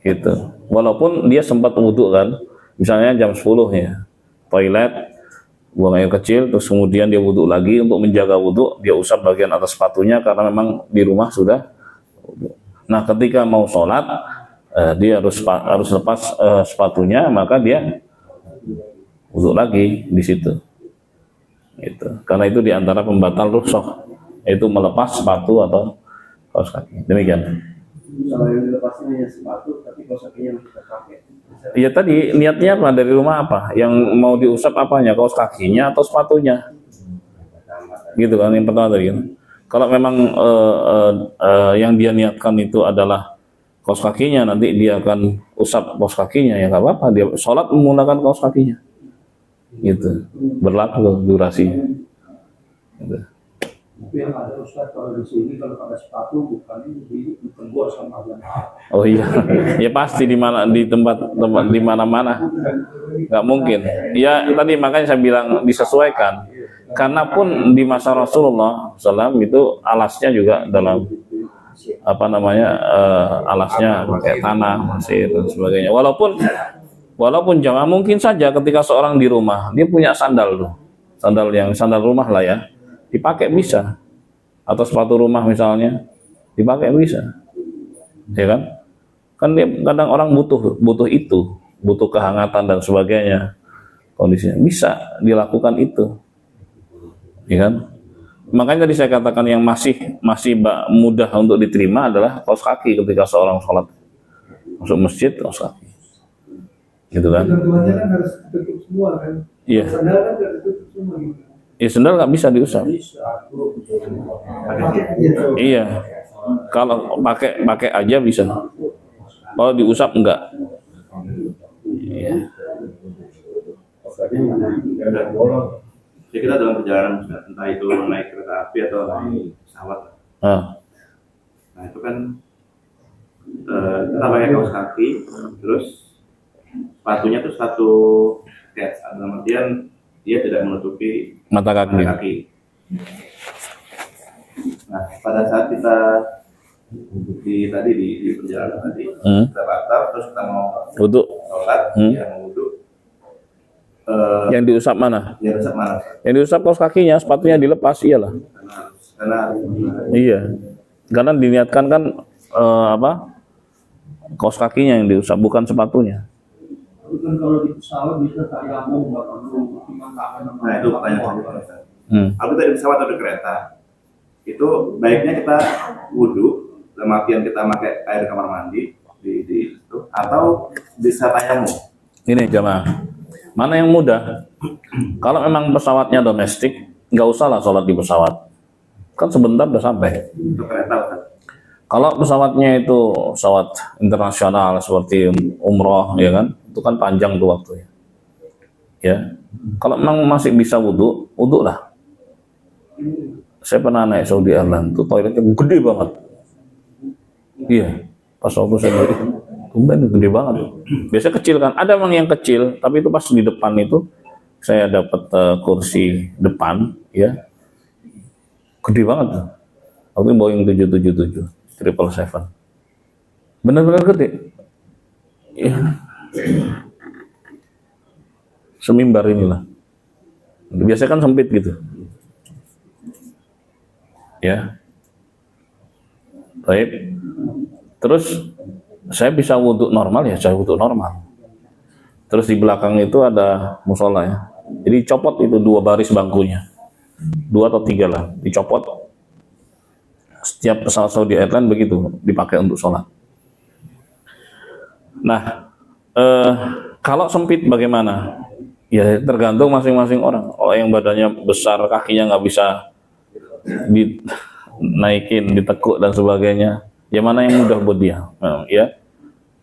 Gitu. Walaupun dia sempat wudhu kan, misalnya jam 10 ya, toilet, buang air kecil, terus kemudian dia wudhu lagi. Untuk menjaga wudhu, dia usap bagian atas sepatunya karena memang di rumah sudah wudhu. Nah, ketika mau sholat, dia harus lepas sepatunya, maka dia wudhu lagi di situ. Gitu. Karena itu diantara pembatal rukhsah, yaitu melepas sepatu atau kaos kaki. Demikian.
Kalau yang dilepasin hanya sepatu, tapi kaos kakinya masih terpakai.
Ya tadi niatnya apa, dari rumah apa? Yang mau diusap apanya? Kaos kakinya atau sepatunya? Gitu kan yang pertama tadi kan. Kalau memang yang dia niatkan itu adalah kaos kakinya, nanti dia akan usap kaos kakinya, ya nggak apa-apa. Dia sholat menggunakan kaos kakinya. Gitu. Berlaku durasinya. Gitu.
Tapi yang ada Ustaz kalau di sini kalau pakai sepatu bukan ditegur sama agama.
Oh iya, ya pasti di mana, di tempat di mana-mana, nggak mungkin. Ya tadi makanya saya bilang disesuaikan, karena pun di masa Rasulullah SAW itu alasnya juga dalam apa namanya alasnya pakai tanah, pasir dan sebagainya. Walaupun jamaah mungkin saja ketika seorang di rumah dia punya sandal tuh, sandal rumah lah ya. Dipakai bisa, atau sepatu rumah misalnya dipakai bisa, ya kan? Kan dia kadang orang butuh itu, butuh kehangatan dan sebagainya, kondisinya bisa dilakukan itu, ya kan? Makanya tadi saya katakan yang masih mudah untuk diterima adalah kaos kaki ketika seorang sholat masuk masjid, kaos kaki, gitu kan?
Ketentuannya kan harus tutup semua kan.
Iya.
Sandal kan harus tutup semua gitu.
Ya sendal nggak bisa diusap. Iya. Kalau pakai aja bisa. Kalau diusap enggak. Iya.
Jadi kita dalam perjalanan, entah itu naik kereta api atau naik pesawat. Nah itu kan kita pakai kaos kaki, terus sepatunya tuh satu cats, dalam artian dia tidak menutupi
Mata kaki.
Nah, pada saat kita di perjalanan tadi, kita batal, terus kita mau
Wudhu.
sholat, ya mau wudhu.
Yang diusap mana?
Yang rusak mana?
Yang diusap kaos kakinya, sepatunya dilepas, iyalah.
Karena
Iya. Karena diniatkan kan kaos kakinya yang diusap, bukan sepatunya.
Tapi kan kalau di pesawat bisa tayamum bakal dulu timbang tangan sama.
nah itu pertanyaan saya. Aku tadi di pesawat atau di kereta, itu baiknya kita wudhu, dalam artian kita pakai air kamar mandi di itu, atau bisa tayamum.
Ini jamaah, mana yang mudah? Kalau memang pesawatnya domestik, nggak usah lah sholat di pesawat. Kan sebentar udah sampai.
Untuk kereta kan.
Kalau pesawatnya itu pesawat internasional seperti umroh, ya kan, itu kan panjang tuh waktunya. Ya, kalau memang masih bisa wudhu lah. Saya pernah naik Saudi Airlines, tuh toiletnya gede banget. Iya, pas waktu saya balik, tumben gede banget. Biasanya kecil kan, ada memang yang kecil, tapi itu pas di depan itu saya dapat kursi depan, ya, gede banget tuh. Waktu itu Boeing 777. 777, benar-benar gede, ya. Semimbar inilah. Biasanya kan sempit gitu, ya. Baik. Terus saya bisa wudhu normal ya, saya wudhu normal. Terus di belakang itu ada musola ya. Jadi copot itu 2 baris bangkunya, 2 atau 3 lah, dicopot. Setiap pesawat Saudi Airlines begitu dipakai untuk sholat. Nah, kalau sempit bagaimana? Ya tergantung masing-masing orang. Kalau yang badannya besar, kakinya nggak bisa dinaikin, ditekuk dan sebagainya, ya mana yang mudah buat dia, ya.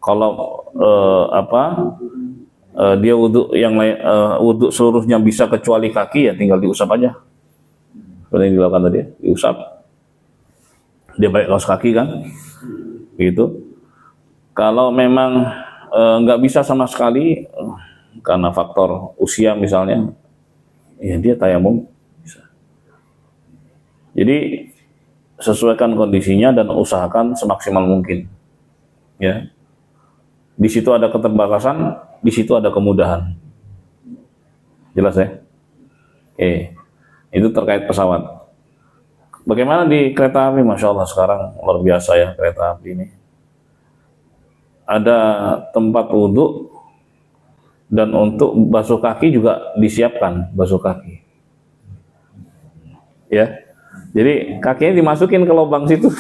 Kalau dia wudhu yang lain, wudhu seluruhnya bisa kecuali kaki, ya tinggal diusap aja. Seperti yang dilakukan tadi, diusap. Dia pakai kaos kaki kan, gitu. Kalau memang nggak bisa sama sekali karena faktor usia misalnya, ya dia tayamum bisa. Jadi sesuaikan kondisinya dan usahakan semaksimal mungkin. Ya, di situ ada keterbatasan, di situ ada kemudahan. Jelas ya? Oke, itu terkait pesawat. Bagaimana di kereta api? Masya Allah sekarang luar biasa ya kereta api ini. Ada tempat wudhu dan untuk basuh kaki juga disiapkan basuh kaki. Ya, jadi kakinya dimasukin ke lubang situ,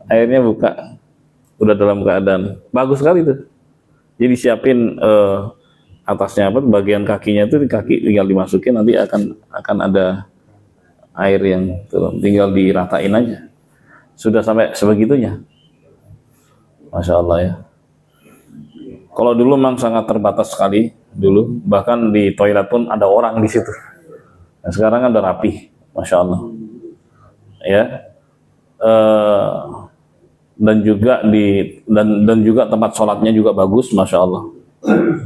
airnya buka, udah dalam keadaan bagus sekali tuh. Jadi siapin atasnya bagian kakinya itu, di kaki tinggal dimasukin, nanti akan ada air yang turun, tinggal diratain aja. Sudah sampai sebegitunya. Masya Allah ya. Kalau dulu memang sangat terbatas sekali dulu, bahkan di toilet pun ada orang di situ. Nah, sekarang kan udah rapi, Masya Allah. Ya, dan juga tempat sholatnya juga bagus, Masya Allah.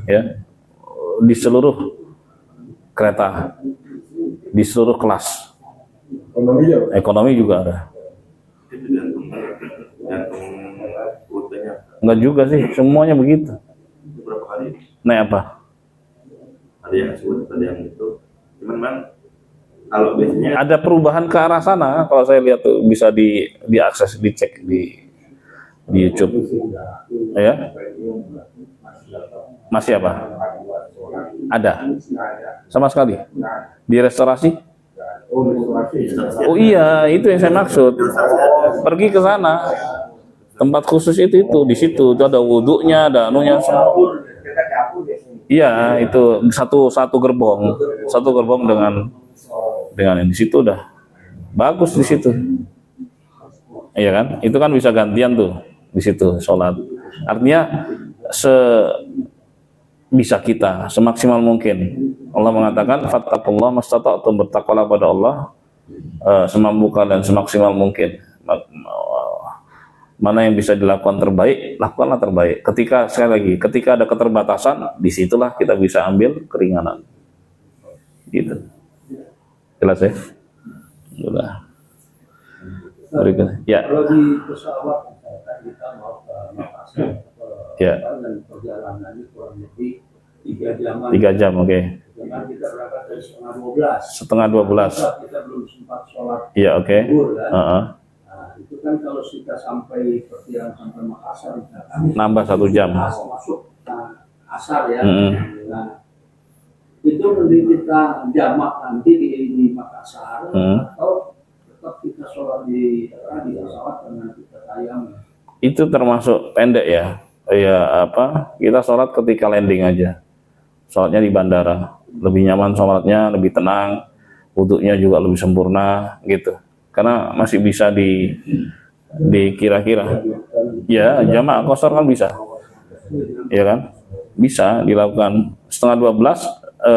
Ya, di seluruh kereta, di seluruh kelas. Ekonomi juga ada. Enggak juga sih, semuanya begitu.
Berapa kali?
Naik apa?
Ada yang sebut, ada yang itu. Cuman memang kalau biasanya
Ada perubahan ke arah sana. Kalau saya lihat tuh bisa diakses, dicek di YouTube. Ya? Masih apa? Ada? Sama sekali? Di restorasi? Oh iya, itu yang saya maksud. Pergi ke sana. Tempat khusus itu di situ ada wudhunya, ada anunya semua. Iya, itu satu gerbong dengan yang di situ udah bagus di situ. Iya kan? Itu kan bisa gantian tuh di situ sholat. Artinya bisa kita semaksimal mungkin. Allah mengatakan fattaqullaha mastata'tum, bertakwalah pada Allah semampu kalian semaksimal mungkin. Mana yang bisa dilakukan terbaik, lakukanlah terbaik. Ketika ada keterbatasan, disitulah kita bisa ambil keringanan. Gitu. Jelas ya? Sudah. Berikutnya. Ya.
Kalau di pesawat kita mau ke Makassar,
Ya.
dan perjalanannya kurang lebih 3 jam.
3 jam, oke.
Dengan kita berangkat dari setengah 12.
Setengah 12.
Kita belum sempat sholat.
Iya, oke.
Zuhur, kan?
Heeh.
Nah, itu kan kalau kita sampai perkiraan sampai Makassar, misalkan,
Nambah 1 jam.
masuk asar ya.
Mm-hmm.
Nah, itu mending kita jamak nanti di Makassar, atau tetap kita sholat di pesawat dengan kita tayang.
Itu termasuk pendek ya. Ya kita sholat ketika landing aja. Sholatnya di bandara. Lebih nyaman sholatnya, lebih tenang. Wudhunya juga lebih sempurna gitu. Karena masih bisa dikira-kira. Ya, jamaah qashar kan bisa. Ya kan? Bisa dilakukan setengah 12,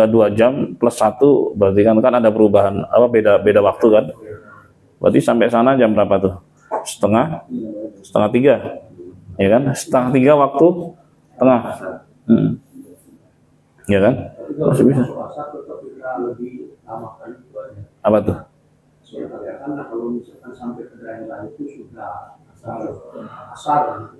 2 jam plus 1, berarti kan ada perubahan, beda waktu kan. Berarti sampai sana jam berapa tuh? Setengah 3. Ya kan? Setengah 3 waktu tengah. Ya kan? Masih bisa. Apa tuh?
Karena kalau misalkan sampai ke daerah itu sudah asar,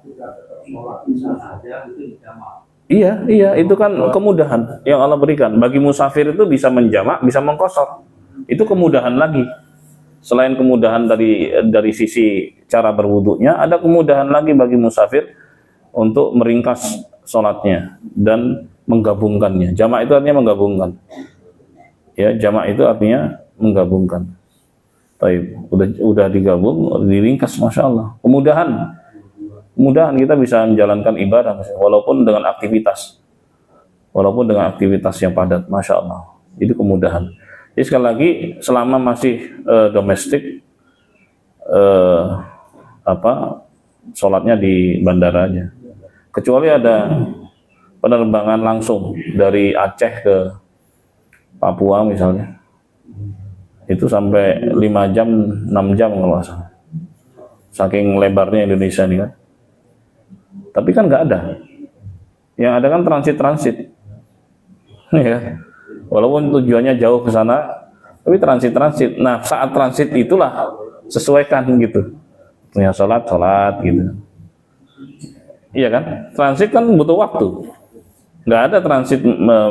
kita tetap sholat di sana aja, itu dijamak.
Iya, itu kan kemudahan yang Allah berikan. Bagi musafir itu bisa menjamak, bisa mengqashar. Itu kemudahan lagi. Selain kemudahan dari sisi cara berwudunya, ada kemudahan lagi bagi musafir untuk meringkas sholatnya dan menggabungkannya. Jamak itu artinya menggabungkan. Ya, jamak itu artinya menggabungkan. Baik, udah digabung, diringkas, masya Allah. Kemudahan kita bisa menjalankan ibadah, walaupun dengan aktivitas yang padat, masya Allah. Itu kemudahan. Jadi sekali lagi, selama masih domestik, sholatnya di bandara aja. Kecuali ada penerbangan langsung dari Aceh ke Papua misalnya, itu sampai 5 jam, 6 jam kalau nggak salah. Saking lebarnya Indonesia ini kan. Tapi kan nggak ada. Yang ada kan transit-transit. Ya. Walaupun tujuannya jauh ke sana, tapi transit-transit. Nah, saat transit itulah sesuaikan gitu. Punya sholat gitu. Iya kan? Transit kan butuh waktu. Nggak ada transit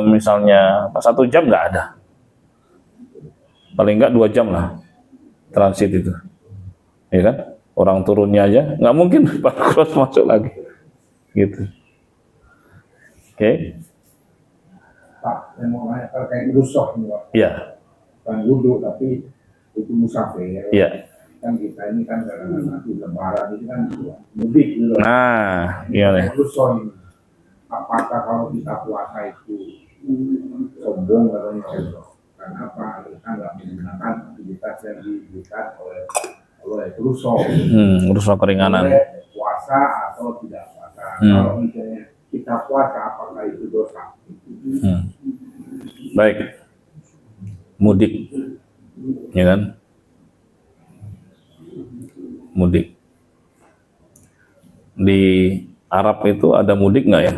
misalnya 1 jam, nggak ada. Paling nggak 2 jam lah transit itu. Iya kan? Orang turunnya aja nggak mungkin cross masuk lagi. Gitu. Oke.
Pak, saya mau nanya terkait rusuh nih Pak.
Iya.
Bukan wudhu tapi itu musafir.
Iya.
Kan kita ini kan karena nanti lebaran ini kan mudik gitu.
Nah, gimana?
Rusuh ini. Apakah kalau kita puasa itu sombong katanya sombong? Karena apa? Kita nggak menggunakan aktivitas yang diberikan oleh rusuh.
Rusuh keringanan.
Boleh puasa atau tidak puasa. Kalau misalnya kita puasa, apakah itu dosa?
Baik. Mudik. Ya kan? Mudik. Di Arab itu ada mudik nggak ya?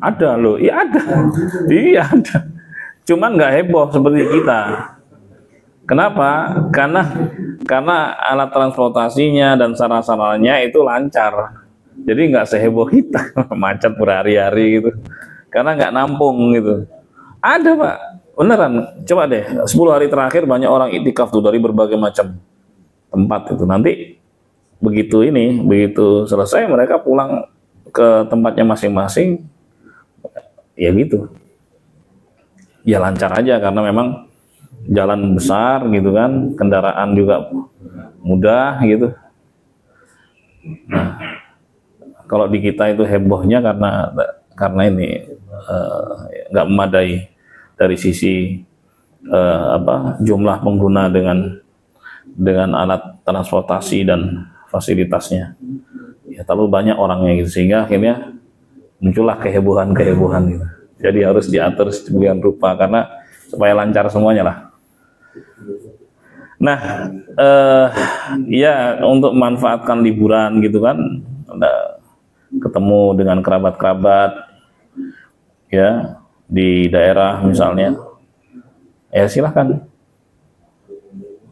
Ada loh, iya ada. Iya ada. Cuman nggak heboh seperti kita. Kenapa? Karena alat transportasinya dan sarana-sarananya itu lancar. Jadi nggak seheboh kita, macet berhari-hari gitu. Karena nggak nampung gitu. Ada Pak, beneran. Coba deh, 10 hari terakhir banyak orang iktikaf tuh dari berbagai macam tempat itu. Nanti begitu selesai mereka pulang ke tempatnya masing-masing. Ya gitu. Ya lancar aja karena memang jalan besar gitu kan, kendaraan juga mudah gitu. Nah, kalau di kita itu hebohnya karena ini nggak memadai dari sisi jumlah pengguna dengan alat transportasi dan fasilitasnya. Ya terlalu banyak orangnya gitu sehingga akhirnya muncullah kehebohan gitu. Jadi harus diatur sedemikian rupa karena supaya lancar semuanya lah. Nah, ya untuk memanfaatkan liburan gitu kan, ketemu dengan kerabat-kerabat ya di daerah misalnya, ya silahkan.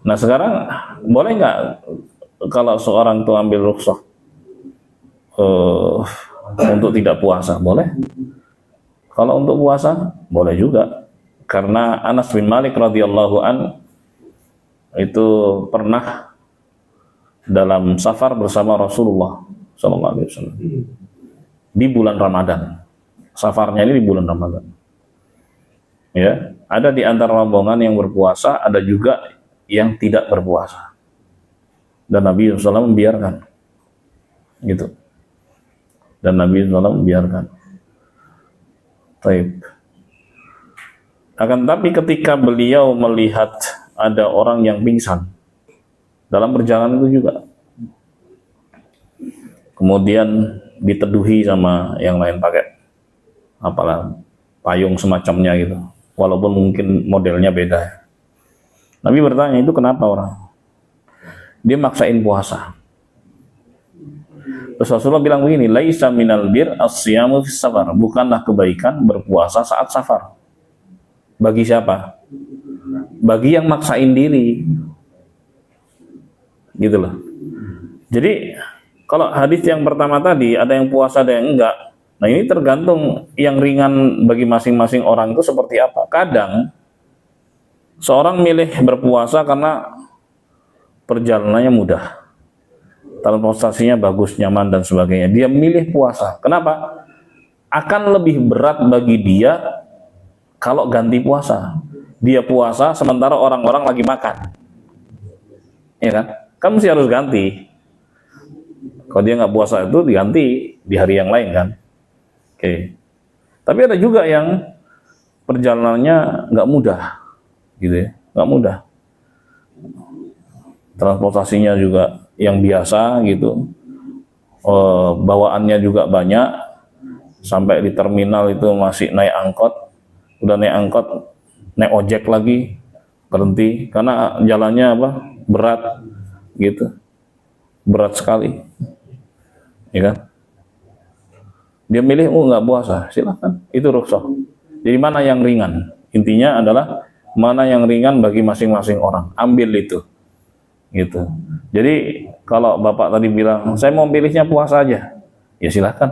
Nah sekarang boleh nggak kalau seorang tuh ambil rukhsah untuk tidak puasa? Boleh. Kalau untuk puasa boleh juga, karena Anas bin Malik radhiyallahu an itu pernah dalam safar bersama Rasulullah sallallahu alaihi wasallam di bulan Ramadan. Safarnya ini di bulan Ramadan. Ya, ada di antara rombongan yang berpuasa, ada juga yang tidak berpuasa. Dan Nabi SAW membiarkan. Gitu. Dan Nabi SAW membiarkan. Taib. Akan tapi ketika beliau melihat ada orang yang pingsan dalam perjalanan itu juga, kemudian diteduhi sama yang lain pakai apalah payung semacamnya gitu, walaupun mungkin modelnya beda. Nabi bertanya, itu kenapa orang? Dia maksain puasa. Terus Rasulullah bilang begini, laisa minal bir as-siyamu fis safar, bukanlah kebaikan berpuasa saat safar. Bagi siapa? Bagi yang maksain diri. Gitu loh. Jadi kalau hadis yang pertama tadi ada yang puasa ada yang enggak. Nah ini tergantung yang ringan bagi masing-masing orang itu seperti apa. Kadang seorang milih berpuasa karena perjalanannya mudah, transportasinya bagus, nyaman dan sebagainya. Dia milih puasa. Kenapa? Akan lebih berat bagi dia kalau ganti puasa. Dia puasa sementara orang-orang lagi makan. Ya kan? Kan mesti harus ganti. Kalau dia nggak puasa itu diganti di hari yang lain kan. Oke. Tapi ada juga yang perjalanannya nggak mudah, gitu ya, nggak mudah. transportasinya juga yang biasa gitu, bawaannya juga banyak, sampai di terminal itu masih naik angkot, udah naik angkot, naik ojek lagi, berhenti karena jalannya apa, berat gitu, berat sekali, ya kan? Dia milih nggak puasa, silakan, itu rukhsah. Jadi mana yang ringan? Intinya adalah mana yang ringan bagi masing-masing orang, ambil itu, gitu. Jadi kalau bapak tadi bilang saya mau pilihnya puasa aja, ya silakan,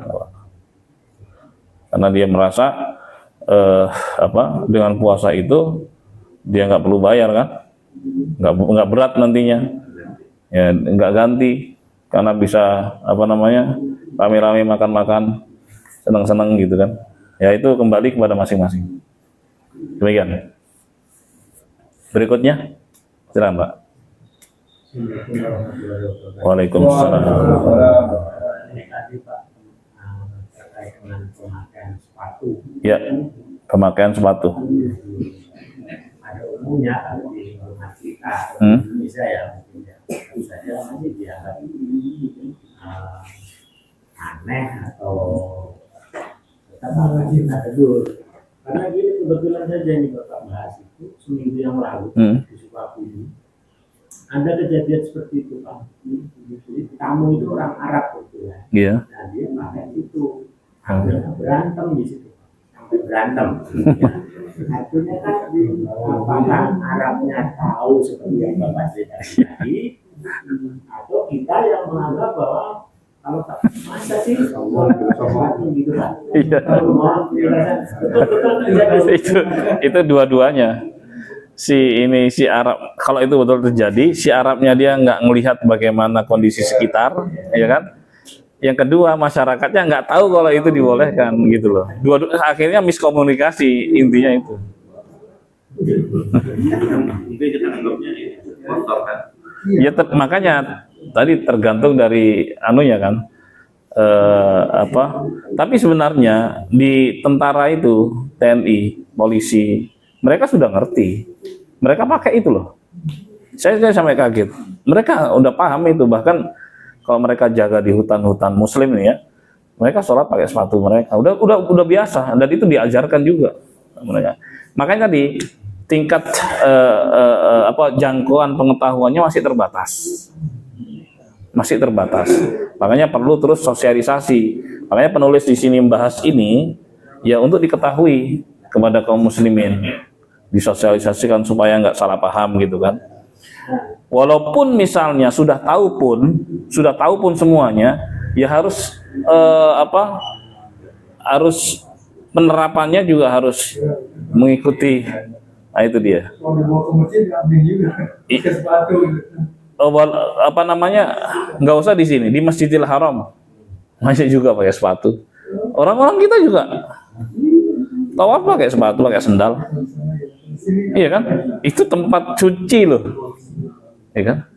karena dia merasa dengan puasa itu dia nggak perlu bayar kan, nggak berat nantinya, ya nggak ganti karena bisa rame-rame makan-makan, senang-senang gitu kan. Ya itu kembali kepada masing-masing. Demikian. Berikutnya, silakan Pak. Waalaikumsalam.
Tadi Pak terkait dengan pemakaian sepatu.
Ya, pemakaian sepatu.
Ada umumnya kalau di rumah kita, Indonesia ya mungkin ya, tentu saja masih dianggap aneh atau kita tegur. Karena gini kebetulan saja ini Bapak bahas itu seminggu yang lalu di Sukabumi. Ada kejadian seperti itu Pak. Jadi tamu itu orang Arab gitu ya.
Iya.
Nah dia pakai itu, hampir berantem di situ, sampai berantem. Artinya kan apakah Arabnya tahu seperti yang Bapak ceritakan tadi, atau kita yang menganggap bahwa kalau tak masa sih sesuatu gitu kan?
Iya.
Kalau mau
Itu dua-duanya. Si Arab, kalau itu betul terjadi, si Arabnya dia nggak melihat bagaimana kondisi sekitar, ya kan? Yang kedua, masyarakatnya nggak tahu kalau itu dibolehkan gitu loh. Akhirnya miskomunikasi, intinya itu.
Itu kita anggapnya ini kotor kan.
Ya makanya tadi tergantung dari anunya kan. Tapi sebenarnya di tentara itu, TNI, polisi, mereka sudah ngerti. Mereka pakai itu loh. Saya sampai kaget. Mereka udah paham itu, bahkan kalau mereka jaga di hutan-hutan muslim nih ya, mereka sholat pakai sepatu mereka. Udah biasa, dan itu diajarkan juga mereka. Makanya tadi tingkat jangkauan pengetahuannya masih terbatas. Makanya perlu terus sosialisasi. Makanya penulis di sini membahas ini ya untuk diketahui kepada kaum muslimin, disosialisasikan supaya nggak salah paham gitu kan. Walaupun misalnya sudah tahu pun semuanya, ya harus harus penerapannya juga harus mengikuti. Nah itu dia.
Kalau dibawa ke masjid ambil juga. Pakai sepatu.
Nggak usah di sini, di Masjidil Haram masih juga pakai sepatu. Orang-orang kita juga tawaf pakai sepatu, pakai sendal. Iya kan? Itu tempat suci loh. Ya kan?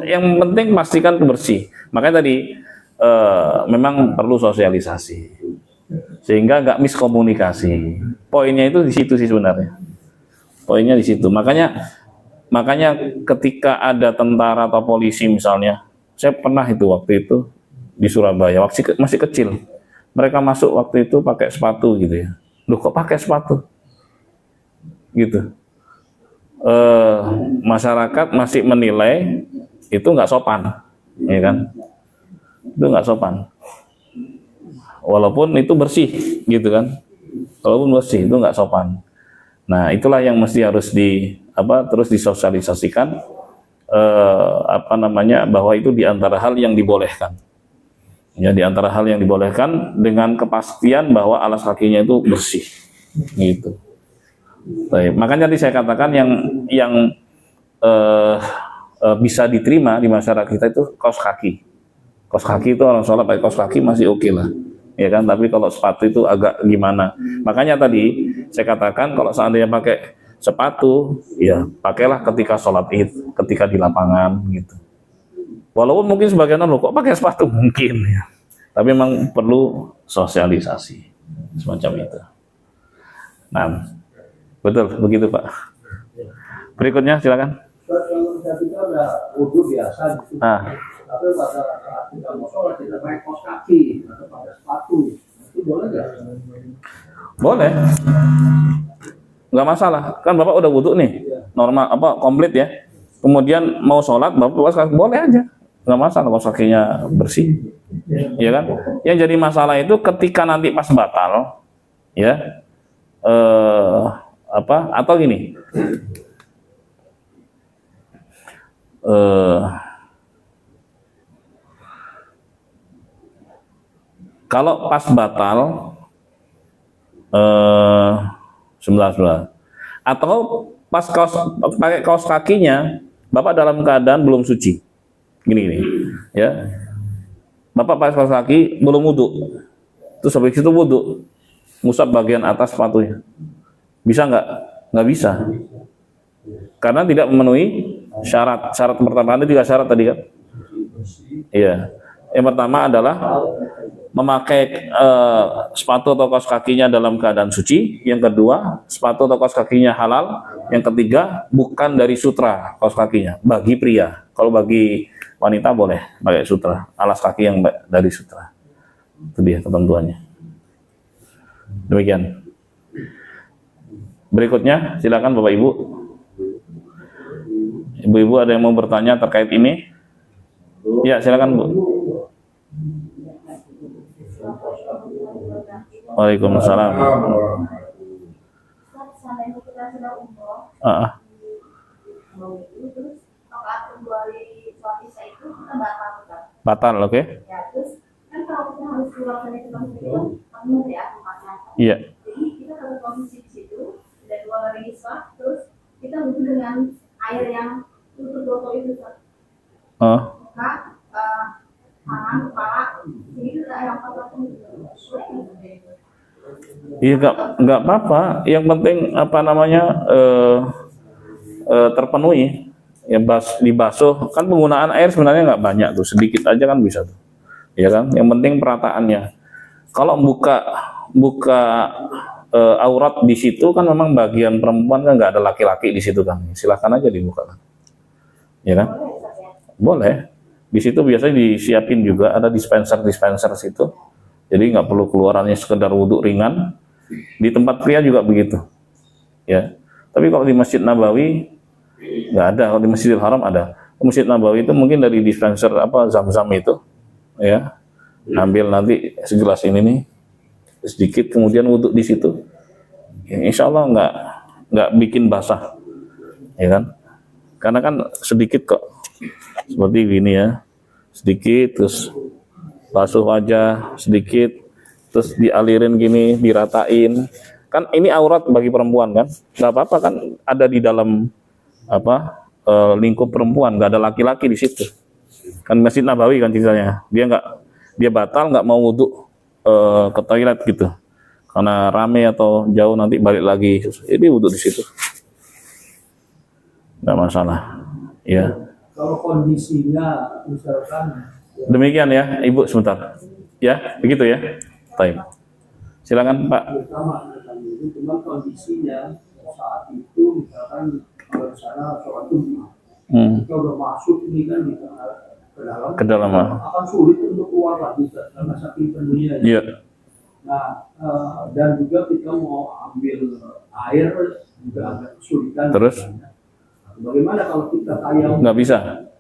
Yang penting pastikan bersih. Makanya tadi memang perlu sosialisasi sehingga nggak miskomunikasi. Poinnya itu di situ sih sebenarnya. Poinnya di situ. Makanya ketika ada tentara atau polisi misalnya, saya pernah itu waktu itu di Surabaya, masih kecil. Mereka masuk waktu itu pakai sepatu gitu ya. Loh kok pakai sepatu? Gitu. Masyarakat masih menilai itu nggak sopan, ya kan? Itu nggak sopan. Walaupun itu bersih, gitu kan? Walaupun bersih itu nggak sopan. Nah itulah yang mesti harus terus disosialisasikan, bahwa itu diantara hal yang dibolehkan. Ya diantara hal yang dibolehkan dengan kepastian bahwa alas kakinya itu bersih, gitu. Baik, makanya tadi saya katakan yang bisa diterima di masyarakat kita itu kaos kaki. Kaos kaki itu orang sholat pakai kaos kaki masih oke lah, ya kan. Tapi kalau sepatu itu agak gimana. Makanya tadi saya katakan kalau seandainya pakai sepatu, ya pakailah ketika sholat id, ketika di lapangan gitu. Walaupun mungkin sebagian orang kok pakai sepatu mungkin, ya. Tapi memang perlu sosialisasi semacam itu. Nah, betul begitu Pak. Berikutnya silakan.
Kalau kita
ada wudhu biasa gitu.
Ah.
Tapi pada saat kita mau sholat kita pakai kaos kaki atau pakai sepatu, itu boleh nggak?
Boleh. Nggak masalah. Kan Bapak udah wudhu nih. Normal komplit ya. Kemudian mau sholat Bapak boleh aja. Nggak masalah kaos kakinya bersih. Ya kan? Yang jadi masalah itu ketika nanti pas batal ya. Atau gini. Kalau pas batal 19 atau pas pakai kaos kakinya Bapak dalam keadaan belum suci, gini ya, Bapak pakai kaos kaki belum wudhu, terus habis itu wudhu, ngusap bagian atas sepatunya, bisa nggak? Nggak bisa, karena tidak memenuhi syarat. Syarat pertama ada 3 syarat tadi kan? Iya, yang pertama adalah memakai sepatu atau kaos kakinya dalam keadaan suci. Yang kedua, sepatu atau kaos kakinya halal. Yang ketiga, bukan dari sutra kaos kakinya bagi pria. Kalau bagi wanita boleh pakai sutra, alas kaki yang dari sutra. Itu dia ketentuannya. Demikian. Berikutnya, silakan Bapak Ibu. Ibu-ibu ada yang mau bertanya terkait ini? Ya, silakan Bu. Waalaikumsalam. Batal, oke? Iya.
Jadi kita harus konsumsi di situ, ada 2 kali isbah, terus kita butuh dengan air yang tutup botol itu. Maka tangan, kepala, itu air yang kotor itu.
Iya, nggak apa-apa. Yang penting terpenuhi. Ya dibasuh. Kan penggunaan air sebenarnya nggak banyak tuh, sedikit aja kan bisa tuh. Ya kan? Yang penting perataannya. Kalau buka aurat di situ kan memang bagian perempuan kan nggak ada laki-laki di situ kan. Silakan aja dibuka kan. Ya kan? Boleh. Di situ biasanya disiapin juga ada dispenser situ. Jadi nggak perlu keluarannya sekedar wudhu ringan. Di tempat pria juga begitu. Ya. Tapi kalau di Masjid Nabawi nggak ada. Kalau di Masjidil Haram ada. Masjid Nabawi itu mungkin dari dispenser Zam-Zam itu, ya. Ambil nanti segelas ini nih, sedikit kemudian wudhu di situ. Ya, insya Allah nggak bikin basah, ya kan? Karena kan sedikit kok, seperti gini ya, sedikit terus basuh wajah sedikit, terus dialirin gini, diratain. Kan ini aurat bagi perempuan kan, nggak apa-apa kan, ada di dalam lingkup perempuan, nggak ada laki-laki di situ. Kan Masjid Nabawi kan ceritanya, dia batal nggak mau wudhu ke toilet gitu, karena rame atau jauh nanti balik lagi, jadi wudhu di situ, nggak masalah, ya.
Kalau kondisinya misalkan
Demikian ya, Ibu sebentar. Ya, begitu ya. Baik. Silakan Pak.
pertama itu cuma kondisinya saat itu misalkan kalau sana sholat Jumat, kita udah masuk ini kan ke dalam akan sulit untuk keluar lagi karena saking penuhnya.
Iya.
Nah, dan juga kita mau ambil air juga agak kesulitan.
Terus?
Bagaimana kalau kita tayang?
Nggak bisa,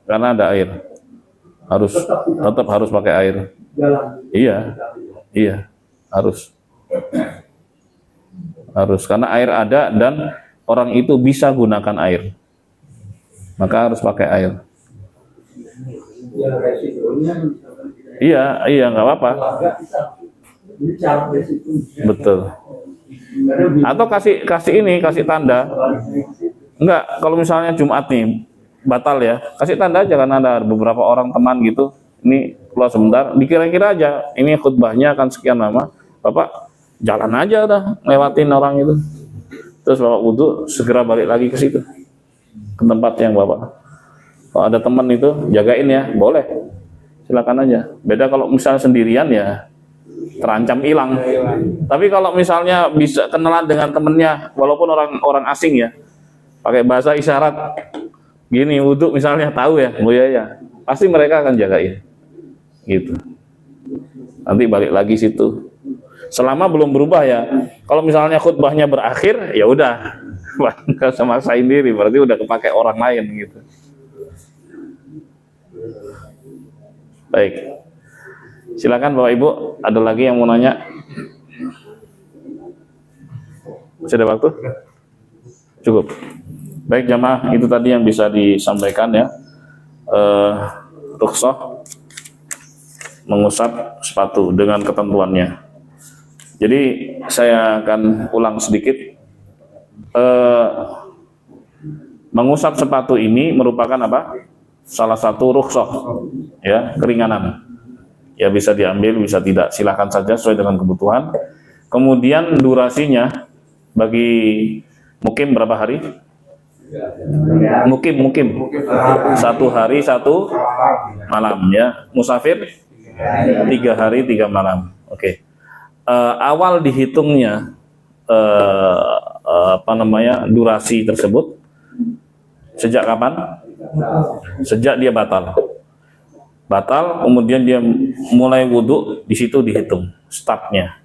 karena ada air. Tetap harus pakai air.
Jalan.
Iya, harus karena air ada dan orang itu bisa gunakan air, maka harus pakai air.
Ya, resikonya
Iya, nggak apa-apa. Betul. Atau kasih tanda. Enggak, kalau misalnya Jumat nih batal ya, kasih tanda aja, karena ada beberapa orang teman gitu, ini keluar sebentar, dikira-kira aja ini khutbahnya akan sekian lama, Bapak jalan aja udah lewatin orang itu, terus Bapak wudhu segera balik lagi ke situ, ke tempat yang Bapak. Kalau ada teman itu jagain ya, boleh, silakan aja. Beda kalau misalnya sendirian ya terancam hilang. Tapi kalau misalnya bisa kenalan dengan temennya, walaupun orang asing ya, pakai bahasa isyarat, gini wudhu misalnya tahu ya, oh ya, pasti mereka akan jagain, gitu. Nanti balik lagi situ. Selama belum berubah ya. Kalau misalnya khutbahnya berakhir, ya udah, nggak usah maksain diri, berarti udah kepakai orang lain gitu. Baik, silakan Bapak Ibu, ada lagi yang mau nanya? Masih ada waktu? Cukup. Baik jamaah, itu tadi yang bisa disampaikan ya. Rukhsah mengusap sepatu dengan ketentuannya. Jadi saya akan ulang sedikit. Mengusap sepatu ini merupakan apa? Salah satu rukhsah, ya, keringanan. Ya bisa diambil, bisa tidak, silakan saja sesuai dengan kebutuhan. Kemudian durasinya bagi mukim berapa hari? Mukim 1 hari 1 malam ya. Musafir 3 hari 3 malam. Oke. Awal dihitungnya durasi tersebut sejak kapan? Sejak dia batal, kemudian dia mulai wudhu, di situ dihitung startnya.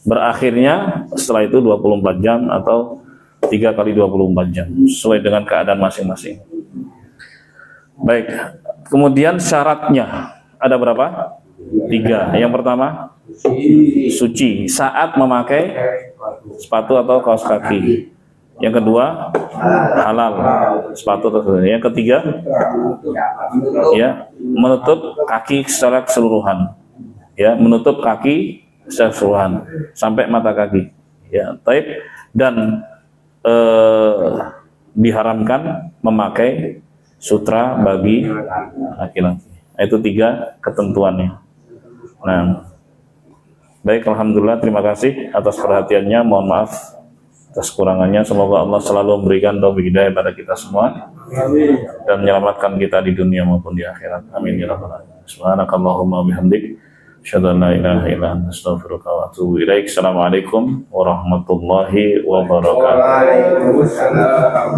Berakhirnya setelah itu 24 jam atau 3 kali 24 jam sesuai dengan keadaan masing-masing. Baik, kemudian syaratnya ada berapa? 3. Yang pertama, suci saat memakai sepatu atau kaos kaki. Yang kedua, halal sepatu tersebut. Yang ketiga, ya, menutup kaki secara keseluruhan. Ya, menutup kaki secara keseluruhan sampai mata kaki. Ya, taib. Dan diharamkan memakai sutra bagi laki-laki. Itu 3 ketentuannya. Nah, baik, alhamdulillah, terima kasih atas perhatiannya. Mohon maaf atas kurangannya. Semoga Allah selalu memberikan taufik hidayah pada kita semua dan menyelamatkan kita di dunia maupun di akhirat. Amin ya rabbal alamin. Subhanakallahumma bihamdik, asyhadu an la ilaha illa anta, astaghfiruka wa atubu ilaik. Assalamualaikum warahmatullahi wabarakatuh.
Waalaikumsalam.